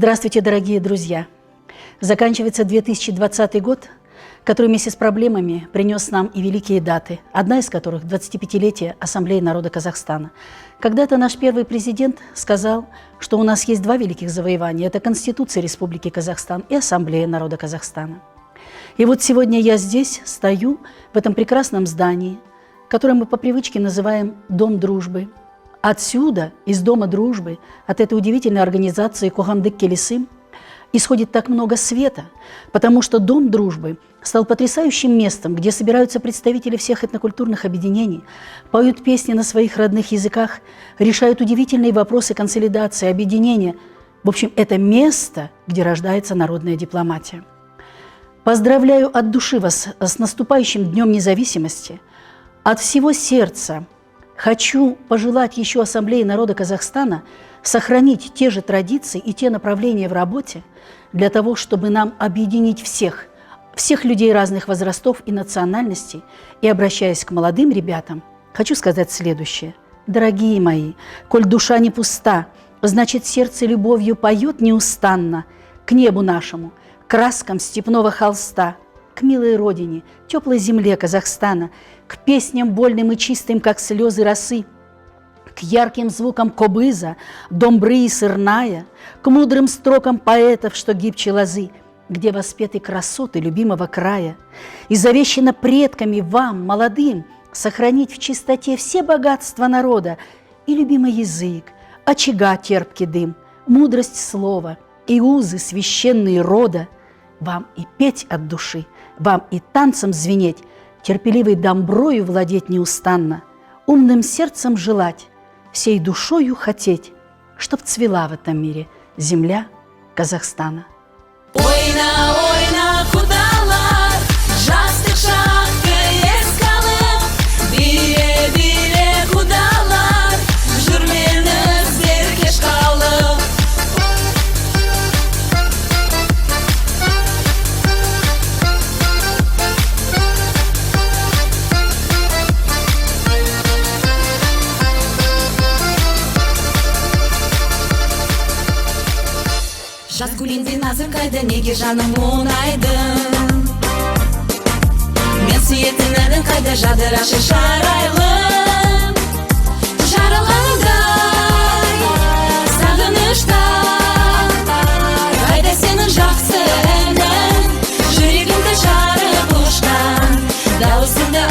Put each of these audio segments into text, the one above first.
Здравствуйте, дорогие друзья! Заканчивается 2020 год, который вместе с проблемами принес нам и великие даты, одна из которых – 25-летие Ассамблеи народа Казахстана. Когда-то наш первый президент сказал, что у нас есть два великих завоевания – это Конституция Республики Казахстан и Ассамблея народа Казахстана. И вот сегодня я здесь стою, в этом прекрасном здании, которое мы по привычке называем «Дом дружбы». Отсюда, из Дома дружбы, от этой удивительной организации «Қоғамдық келісім», исходит так много света, потому что Дом дружбы стал потрясающим местом, где собираются представители всех этнокультурных объединений, поют песни на своих родных языках, решают удивительные вопросы консолидации, объединения. В общем, это место, где рождается народная дипломатия. Поздравляю от души вас с наступающим Днем независимости. От всего сердца хочу пожелать еще Ассамблее народа Казахстана сохранить те же традиции и те направления в работе для того, чтобы нам объединить всех людей разных возрастов и национальностей. И, обращаясь к молодым ребятам, хочу сказать следующее. Дорогие мои, коль душа не пуста, значит, сердце любовью поет неустанно к небу нашему, к краскам степного холста, к милой родине, теплой земле Казахстана, к песням больным и чистым, как слезы росы, к ярким звукам кобыза, домбры и сырная, к мудрым строкам поэтов, что гибче лозы, где воспеты красоты любимого края. И завещено предками вам, молодым, сохранить в чистоте все богатства народа и любимый язык, очага терпкий дым, мудрость слова и узы священные рода. Вам и петь от души, вам и танцем звенеть, терпеливой домброю владеть неустанно, умным сердцем желать, всей душою хотеть, чтоб цвела в этом мире земля Казахстана. Ойна, ойна, құдалар, жастық шақты ескалып, бире құдалар, жүрменіздер кеш қалып. Жас гүлінде назым қайда, неге жаным мұңайдың? Мен сүйетін әнің қайда, жадырашы жарайлым. Жаралғандай, сағынышта, қайда сенің жақсы әнің? Жүрегімді жарып ұшқан, дауысыңды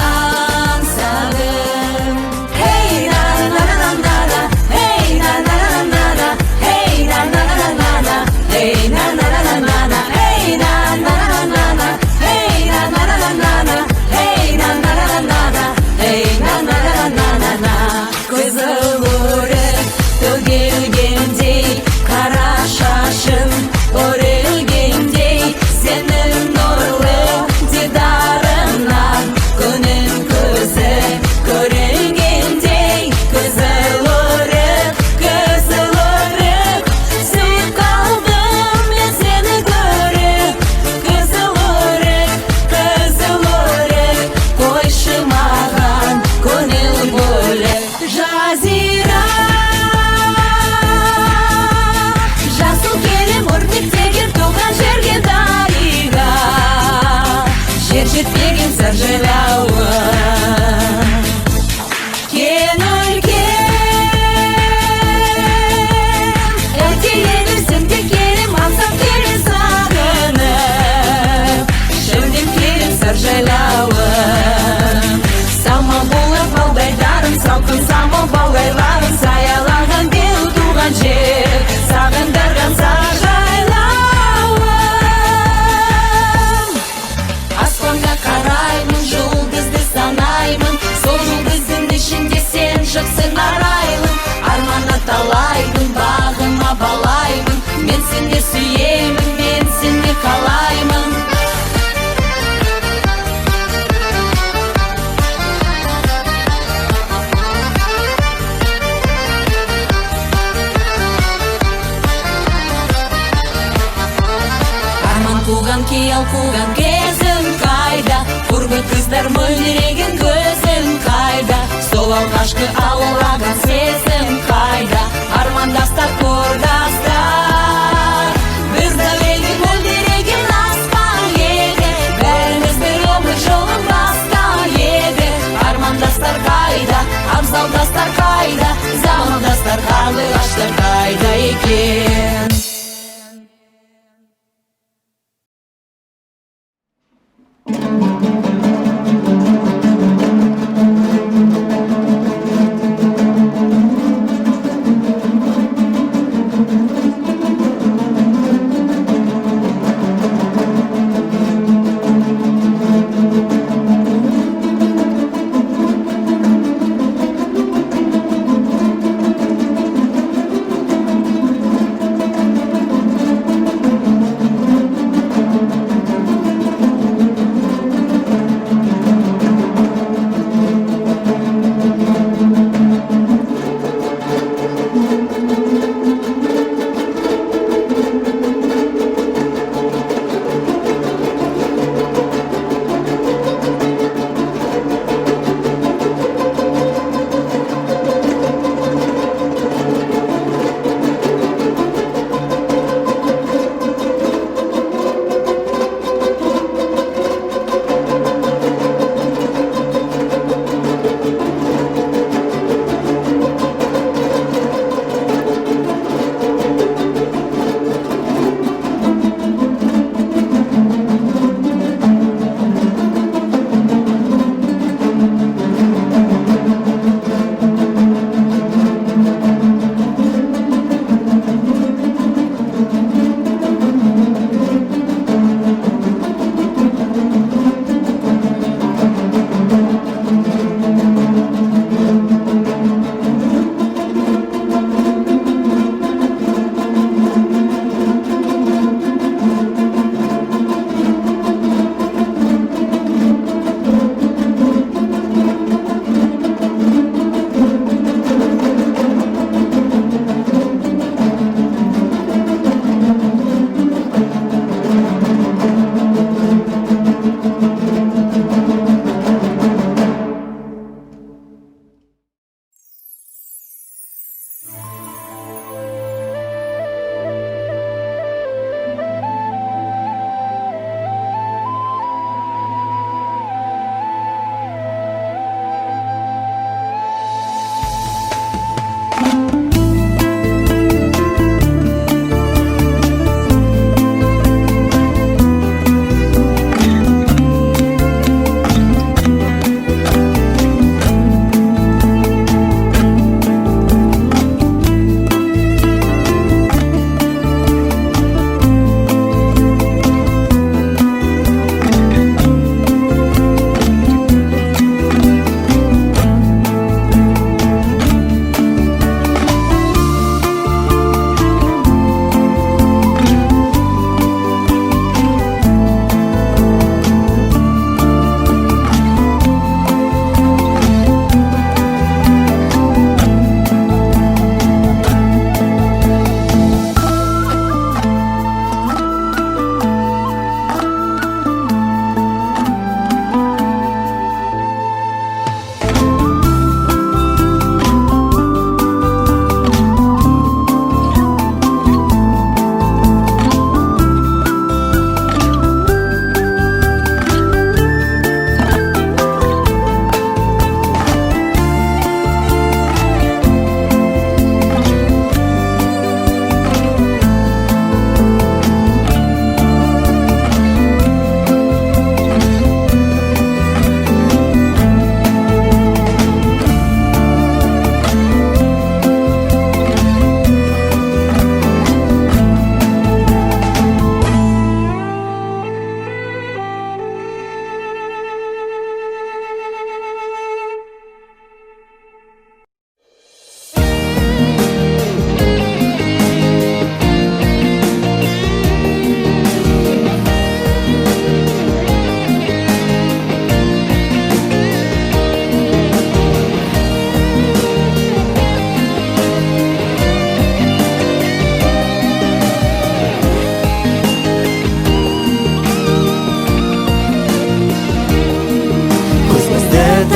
аңсадым. Hey, на-на-на-на-на, hey, на-на-на-на-на, hey, на-на-на-на-на. Hey na na na na na, hey na na na na na, hey na na na na na, hey na na na na na, hey na na na na na. Көзілурік төгілгендей, қара шашым өрілгендей, сенің нұрлы дидарыңнан күнің көзі көрілгендей. Көзілурік, көзілурік, сүйіп қалдым мен сені көріп. Көзілурік, көзілурік, қойшы маған көңіл бөліп. Жазира, жасыл келем өрнектеген туған жерге дариға, жер жетпеген зар жайлауы. Кең өлкем, әдейелерсің де келем, аңсап келем сағынып, шөлден келем зар жайлауы. Самал болып балдайдарым, салқын самал балғайларым, саялаған бел туған жер, сағындырған зар жайлауым. Аспанға қараймын, жұлдызды санаймын, сол жұлдыздың ішінде сен жықсың арайлым. Арманы талаймын, бағыма балаймын, мен сені сүйемін, мен сені қалаймын. Арман қуған, киял қуған кезім қайда, құрбы қыздар мөлдіреген көзім қайда, сол алғашқы алаулаған сезім қайда, армандастар, құрдастар.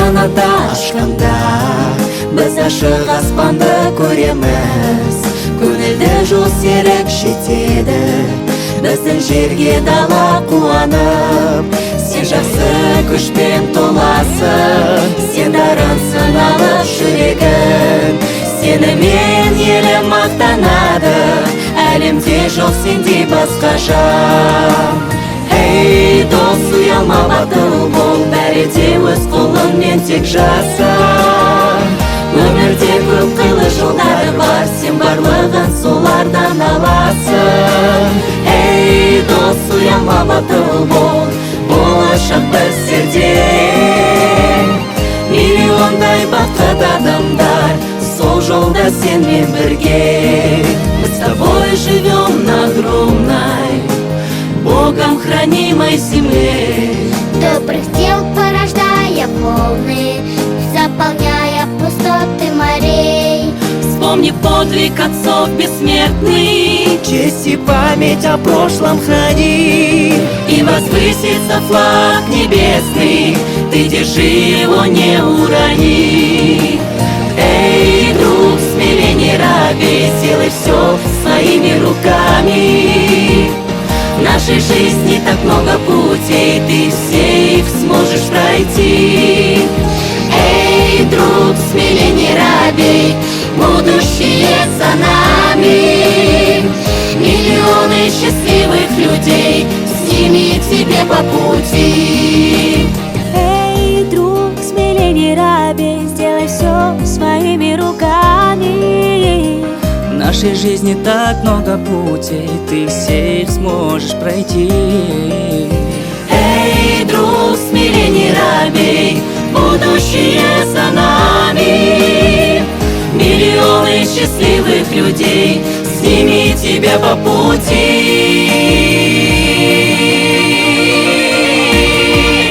Астанада ашканда біз ашық аспанды көреміз. Көңілді жол серік жетеді, біздің жерге дала қуанып. Сен жақсы күшпен толасың, сен дарынсың алып жүрегін. Сенімен елім мақтанады, әлемде жоқ сендей басқа жан. Ей дос, ұялма, батыл бол, бәрі де өз қолыңмен тек жаса. Өмірде көп қилы жолдары бар, сен барлығын солардан аласың. Ей дос, ұялма, батыл бол, болашақ біздерде. Миллиондай бақыт адамдар сол жолда сенмен бірге. Мы с тобой живем на огромной, Богом хранимой земле. Добрых дел порождая волны, заполняя пустоты морей. Вспомни подвиг отцов бессмертный, Честь и память о прошлом храни. и возвысится флаг небесный, ты держи его, не урони. Эй, друг, смелей не робей, сделай все своими руками. В нашей жизни так много путей, ты все их сможешь пройти. Эй, друг, смелей не робей, будущее за нами. Миллионы счастливых людей, с ними тебе по пути. Эй, друг, смелей не робей, сделай все своими руками. В нашей жизни так много путей, ты все их сможешь пройти. Эй, друг, смелей не робей, будущее за нами. Миллионы счастливых людей, с ними тебе по пути.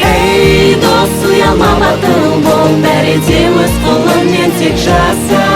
Эй, дос, ұялма, батыл бол, бәрі де өз қолыңмен тек жаса.